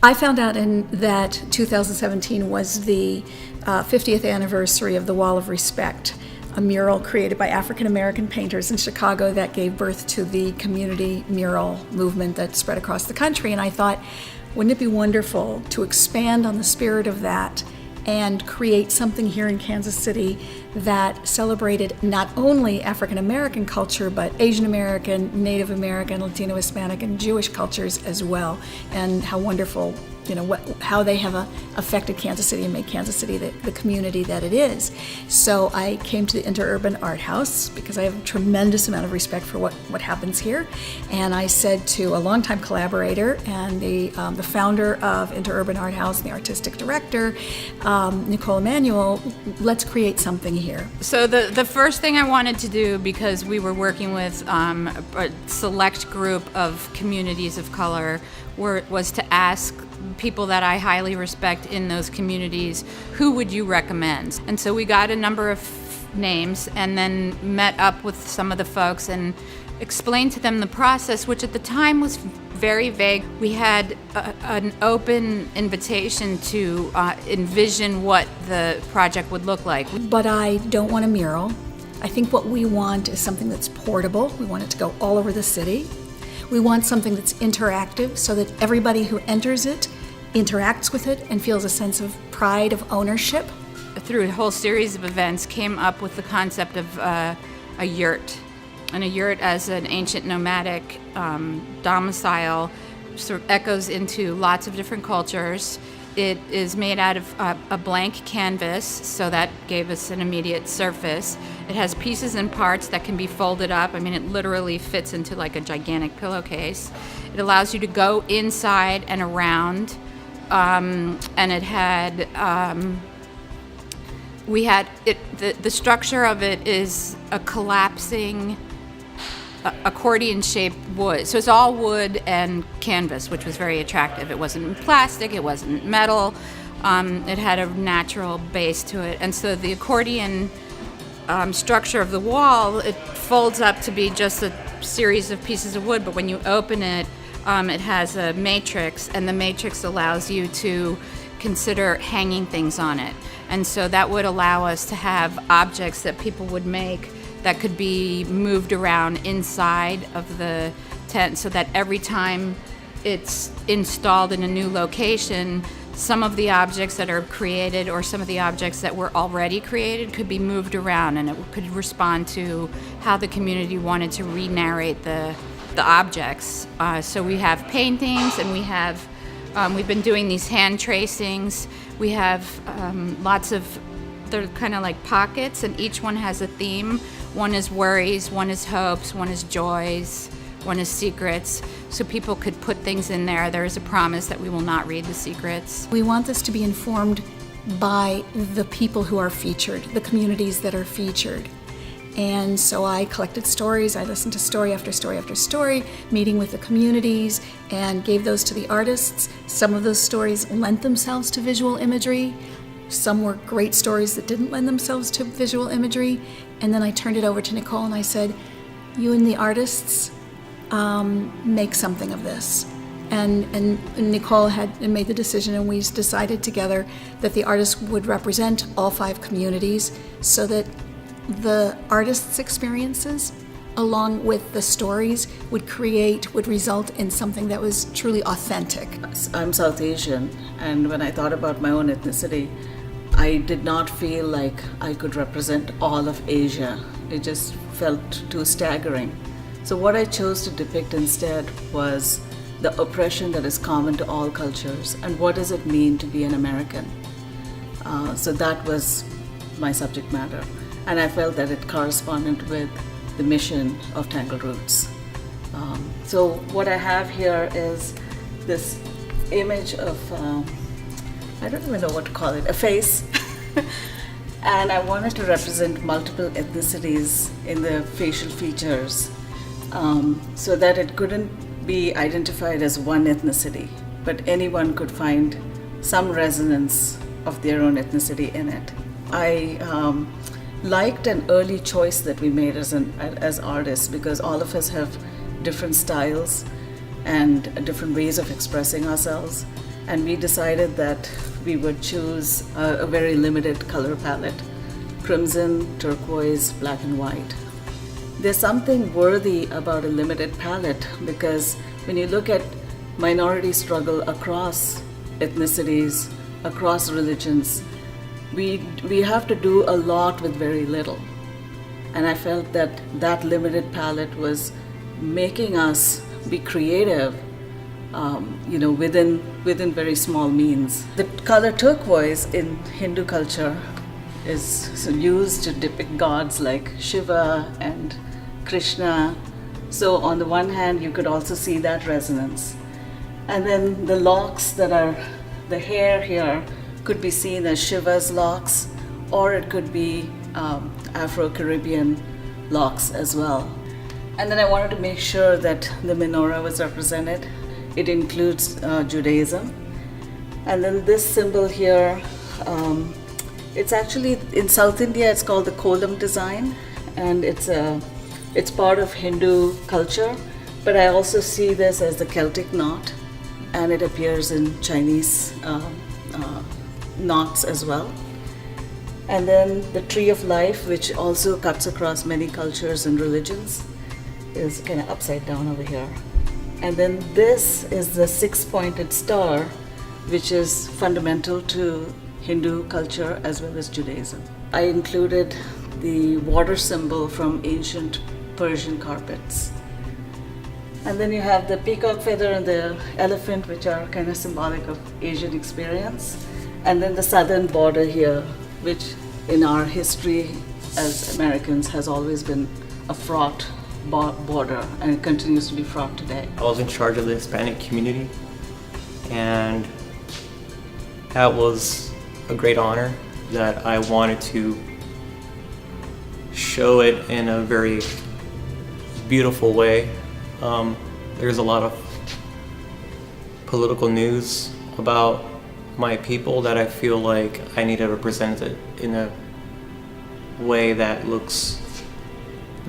I found out that 2017 was the 50th anniversary of the Wall of Respect, a mural created by African American painters in Chicago that gave birth to the Community Mural Movement that spread across the country. And I thought, wouldn't it be wonderful to expand on the spirit of that and create something here in Kansas City that celebrated not only African American culture, but Asian American, Native American, Latino, Hispanic, and Jewish cultures as well, and how wonderful, how they have affected Kansas City and made Kansas City the community that it is. So I came to the InterUrban Art House because I have a tremendous amount of respect for what happens here. And I said to a longtime collaborator and the founder of InterUrban Art House and the artistic director, Nicole, Emanuel, let's create something here. So the first thing I wanted to do, because we were working with a select group of communities of color, was to ask people that I highly respect in those communities, who would you recommend? And so we got a number of names and then met up with some of the folks and explained to them the process, which at the time was very vague. We had an open invitation to envision what the project would look like. But I don't want a mural. I think what we want is something that's portable. We want it to go all over the city. We want something that's interactive so that everybody who enters it interacts with it and feels a sense of pride, of ownership. Through a whole series of events, came up with the concept of a yurt. And a yurt, as an ancient nomadic domicile, sort of echoes into lots of different cultures. It is made out of a blank canvas, so that gave us an immediate surface. It has pieces and parts that can be folded up. I mean, it literally fits into like a gigantic pillowcase. It allows you to go inside and around, and it had, the structure of it is a collapsing accordion-shaped wood. So it's all wood and canvas, which was very attractive. It wasn't plastic, it wasn't metal. It had a natural base to it. And so the accordion structure of the wall, it folds up to be just a series of pieces of wood, but when you open it, it has a matrix, and the matrix allows you to consider hanging things on it. And so that would allow us to have objects that people would make that could be moved around inside of the tent, so that every time it's installed in a new location, some of the objects that are created or some of the objects that were already created could be moved around, and it could respond to how the community wanted to re-narrate the objects. So we have paintings, and we've been doing these hand tracings. We have lots of, they're kind of like pockets, and each one has a theme. One is worries, one is hopes, one is joys, one is secrets. So people could put things in there. There is a promise that we will not read the secrets. We want this to be informed by the people who are featured, the communities that are featured. And so I collected stories, I listened to story after story after story, meeting with the communities, and gave those to the artists. Some of those stories lent themselves to visual imagery. Some were great stories that didn't lend themselves to visual imagery. And then I turned it over to Nicole and I said, you and the artists make something of this. And Nicole had made the decision, and we decided together that the artists would represent all 5 communities, so that the artists' experiences along with the stories would result in something that was truly authentic. I'm South Asian, and when I thought about my own ethnicity, I did not feel like I could represent all of Asia. It just felt too staggering. So what I chose to depict instead was the oppression that is common to all cultures, and what does it mean to be an American. So that was my subject matter, and I felt that it corresponded with the mission of Tangled Roots. So what I have here is this image of, I don't even know what to call it, a face. And I wanted to represent multiple ethnicities in the facial features, so that it couldn't be identified as one ethnicity, but anyone could find some resonance of their own ethnicity in it. I liked an early choice that we made as artists, because all of us have different styles and different ways of expressing ourselves. and we decided that we would choose a very limited color palette: crimson, turquoise, black and white. There's something worthy about a limited palette, because when you look at minority struggle across ethnicities, across religions, we have to do a lot with very little. And I felt that that limited palette was making us be creative, within very small means. The color turquoise in Hindu culture is used to depict gods like Shiva and Krishna. So on the one hand, you could also see that resonance. And then the locks that are, the hair here could be seen as Shiva's locks, or it could be Afro-Caribbean locks as well. And then I wanted to make sure that the menorah was represented. It includes Judaism. And then this symbol here, it's actually, in South India, it's called the kolam design, and it's part of Hindu culture, but I also see this as the Celtic knot, and it appears in Chinese knots as well. And then the tree of life, which also cuts across many cultures and religions, is kind of upside down over here. And then this is the six-pointed star, which is fundamental to Hindu culture as well as Judaism. I included the water symbol from ancient Persian carpets. And then you have the peacock feather and the elephant, which are kind of symbolic of Asian experience. And then the southern border here, which in our history as Americans has always been a fraught border, and it continues to be fraught today. I was in charge of the Hispanic community, and that was a great honor that I wanted to show it in a very beautiful way. There's a lot of political news about my people that I feel like I need to represent it in a way that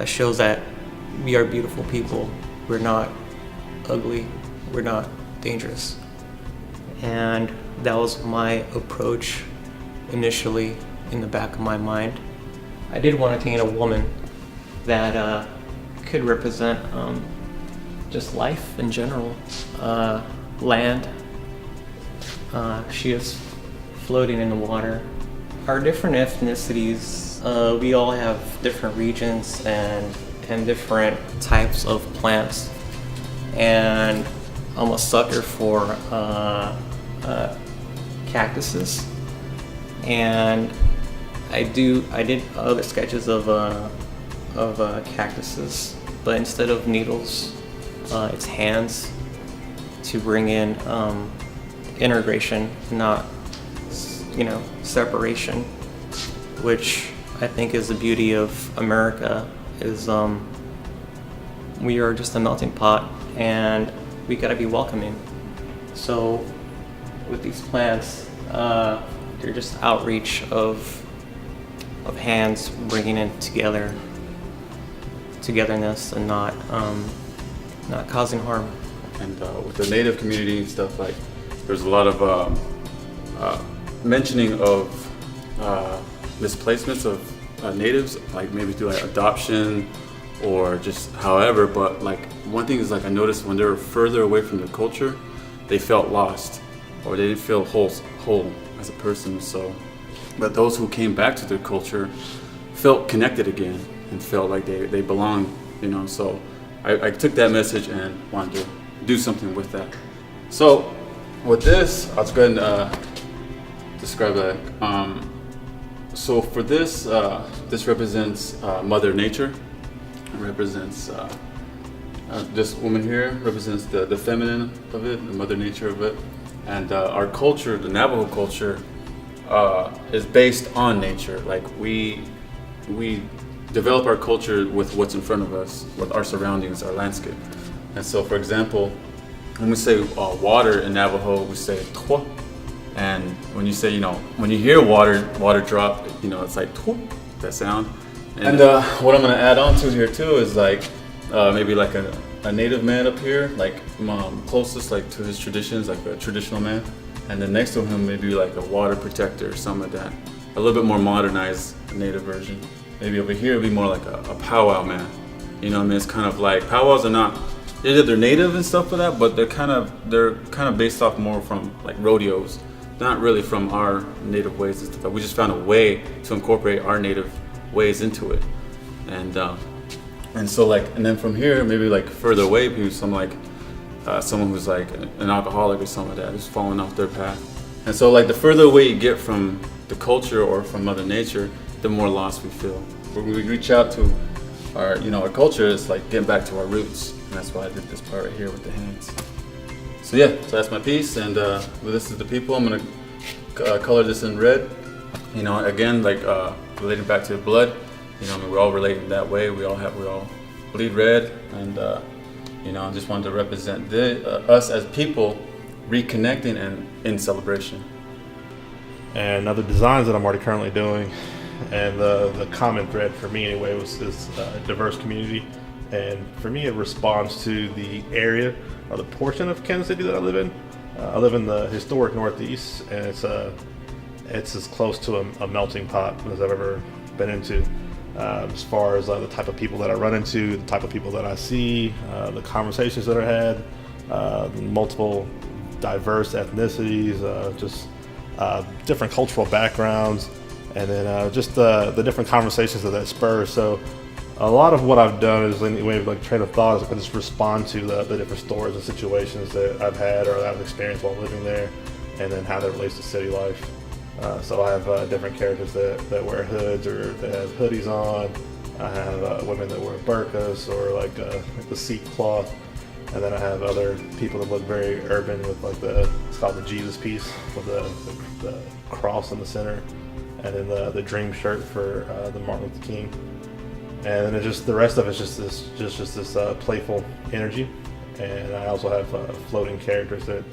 shows that we are beautiful people. We're not ugly. We're not dangerous. And that was my approach initially in the back of my mind. I did want to paint a woman that could represent just life in general, land. She is floating in the water. Our different ethnicities, we all have different regions and different types of plants. And I'm a sucker for cactuses. And I did other sketches of cactuses, but instead of needles, it's hands to bring in integration, not separation, which I think is the beauty of America. Is we are just a melting pot, and we gotta be welcoming. So with these plants, they're just outreach of hands bringing it togetherness, and not causing harm. And with the Native community and stuff, like there's a lot of mentioning of misplacements of natives, like maybe through like adoption or just however. But like one thing is, like I noticed when they were further away from their culture, they felt lost, or they didn't feel whole as a person. So, but those who came back to their culture felt connected again and felt like they belonged, So I took that message and wanted to do something with that. So with this, I'll go ahead and describe that. So for this, this represents Mother Nature. It represents this woman here represents the feminine of it, the Mother Nature of it. And our culture, the Navajo culture, is based on nature. Like we develop our culture with what's in front of us, with our surroundings, our landscape. And so, for example, when we say water in Navajo, we say twa. And when you say, when you hear water drop, it's like twa, that sound. And what I'm gonna add on to here too is like maybe like a native man up here, like closest like to his traditions, like a traditional man. and then next to him maybe like a water protector or something like that. A little bit more modernized native version. Maybe over here it'd be more like a powwow man. You know what I mean? It's kind of like, powwows are not, they're native and stuff like that, but they're kind of based off more from like rodeos, not really from our native ways and stuff. We just found a way to incorporate our native ways into it. And so like, and then from here, maybe like further away, maybe someone who's like an alcoholic or something like that, who's falling off their path. And so like the further away you get from the culture or from Mother Nature, the more lost we feel. When we reach out to our culture, it's like getting back to our roots. And that's why I did this part right here with the hands. So yeah, so that's my piece, and this is the people. I'm gonna color this in red. You know, again, like relating back to the blood. You know, I mean, we're all related that way. We all bleed red, and I just wanted to represent us as people reconnecting and in celebration. And other designs that I'm already currently doing, and the common thread for me anyway was this diverse community. And for me, it responds to the area or the portion of Kansas City that I live in. I live in the historic Northeast, and it's as close to a melting pot as I've ever been into. As far as the type of people that I run into, the type of people that I see, the conversations that are had, multiple diverse ethnicities, different cultural backgrounds, and then just the different conversations that spurs. So a lot of what I've done is anyway, like train of thought is I can just respond to the different stories and situations that I've had or that I've experienced while living there, and then how that relates to city life. So I have different characters that wear hoods or that have hoodies on. I have women that wear burqas or like the seat cloth. And then I have other people that look very urban with like it's called the Jesus piece with the cross in the center. And then the dream shirt for the Martin Luther King. And then the rest of it's just this playful energy. And I also have floating characters that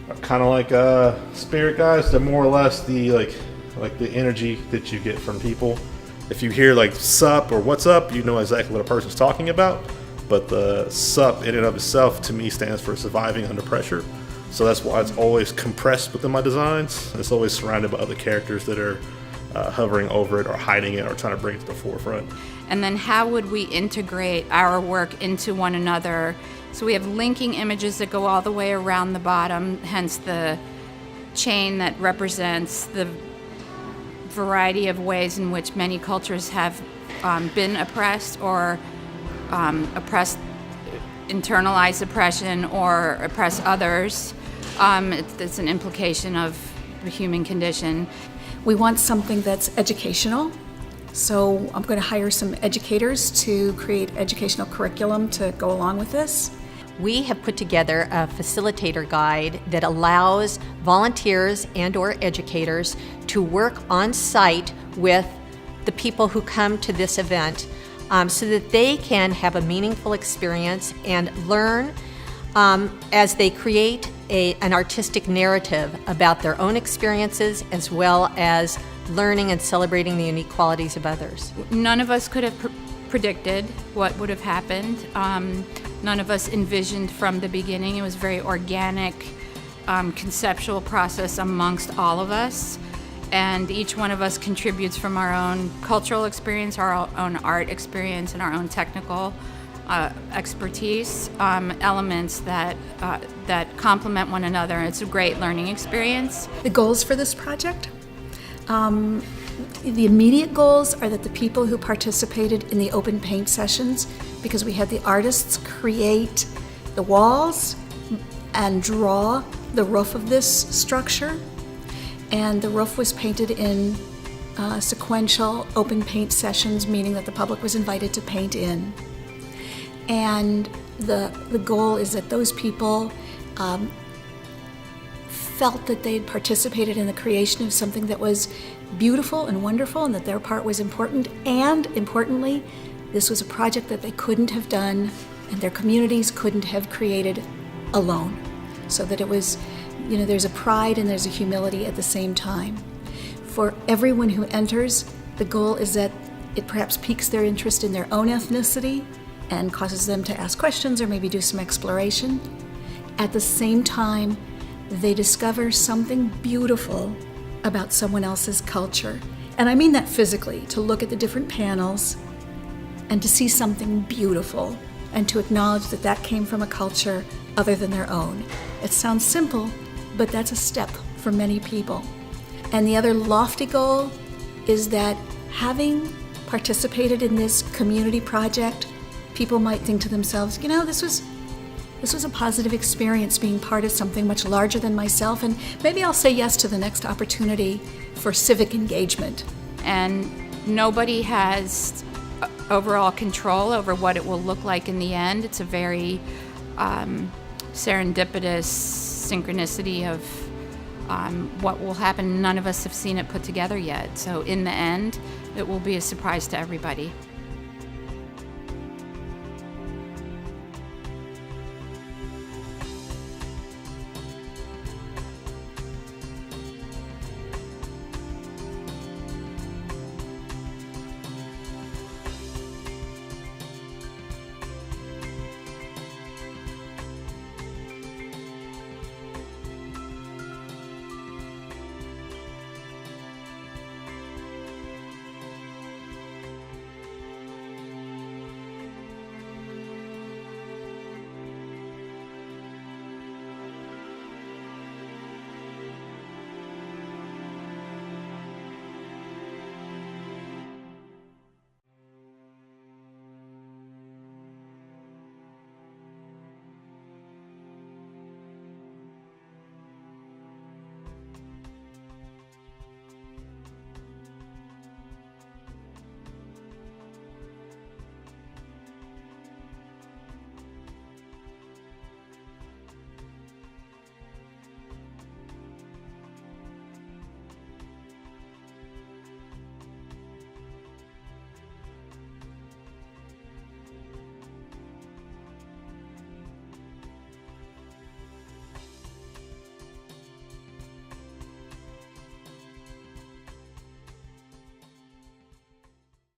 are kind of like spirit guides. They're more or less the energy that you get from people. If you hear like sup or what's up, you know exactly what a person's talking about. But the sup in and of itself to me stands for surviving under pressure. So that's why it's always compressed within my designs. It's always surrounded by other characters that are hovering over it or hiding it or trying to bring it to the forefront. And then how would we integrate our work into one another? So we have linking images that go all the way around the bottom, hence the chain that represents the variety of ways in which many cultures have been oppressed or internalized oppression or oppress others. It's an implication of the human condition. We want something that's educational. So I'm going to hire some educators to create educational curriculum to go along with this. We have put together a facilitator guide that allows volunteers and or educators to work on site with the people who come to this event so that they can have a meaningful experience and learn as they create an artistic narrative about their own experiences as well as learning and celebrating the unique qualities of others. None of us could have predicted what would have happened. None of us envisioned from the beginning. It was a very organic, conceptual process amongst all of us. And each one of us contributes from our own cultural experience, our own art experience, and our own technical expertise, elements that complement one another. It's a great learning experience. The goals for this project? The immediate goals are that the people who participated in the open paint sessions, because we had the artists create the walls and draw the roof of this structure, and the roof was painted in sequential open paint sessions, meaning that the public was invited to paint in. And the goal is that those people felt that they'd participated in the creation of something that was beautiful and wonderful and that their part was important, and importantly, this was a project that they couldn't have done and their communities couldn't have created alone. So that it was, there's a pride and there's a humility at the same time. For everyone who enters, the goal is that it perhaps piques their interest in their own ethnicity and causes them to ask questions or maybe do some exploration. At the same time, they discover something beautiful about someone else's culture. And I mean that physically, to look at the different panels and to see something beautiful and to acknowledge that that came from a culture other than their own. It sounds simple, but that's a step for many people. And the other lofty goal is that having participated in this community project, people might think to themselves, you know, this was a positive experience being part of something much larger than myself, and maybe I'll say yes to the next opportunity for civic engagement. And nobody has overall control over what it will look like in the end. It's a very serendipitous synchronicity of what will happen. None of us have seen it put together yet. So in the end, it will be a surprise to everybody.